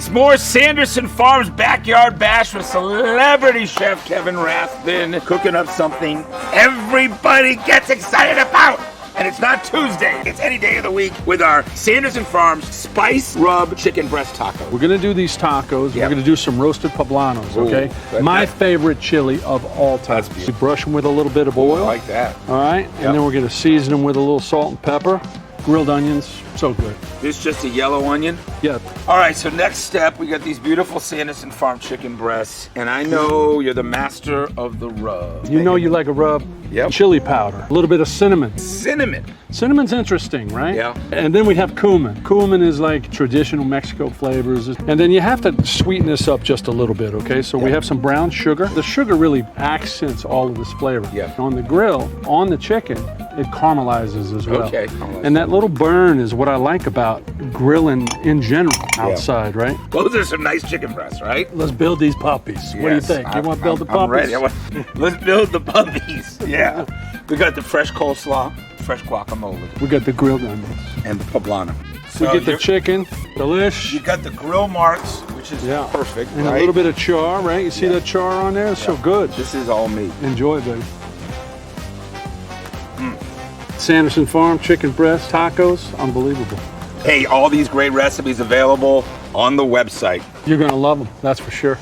It's more Sanderson Farms Backyard Bash with celebrity chef Kevin Rathbun cooking up something everybody gets excited about. And it's not Tuesday, it's any day of the week with our Sanderson Farms Spice Rub Chicken Breast Taco. We're gonna do these tacos. Yep. We're gonna do some roasted poblanos, okay? Ooh, My favorite chili of all time. That's beautiful. We brush them with a little bit of oil. I like that. All right, and then we're gonna season them with a little salt and pepper, grilled onions, so good. This just a yellow onion? Yeah. All right, so next step, we got these beautiful Sanderson Farm chicken breasts, and I know you're the master of the rub. You know you like a rub? Yep. Chili powder, a little bit of cinnamon. Cinnamon. Cinnamon's interesting, right? Yeah. And then we have cumin. Cumin is like traditional Mexico flavors. And then you have to sweeten this up just a little bit, okay? So we have some brown sugar. The sugar really accents all of this flavor. Yeah. On the grill, on the chicken, it caramelizes as well. Okay. And that little burn is what I like about grilling in general outside, right? Those are some nice chicken breasts, right? Let's build these puppies. What do you think? You want to build the puppies? I'm ready. Let's build the puppies. Yeah. We got the fresh coleslaw, fresh guacamole, We got the grilled onions. and the poblano. We So get the chicken, delish. You got the grill marks, which is Yeah. perfect, And right? a little bit of char, right? You see that char on there? It's so good. This is all me. Enjoy, baby. Sanderson Farm chicken breast tacos, unbelievable. Hey, all these great recipes available on the website. You're gonna love them, that's for sure.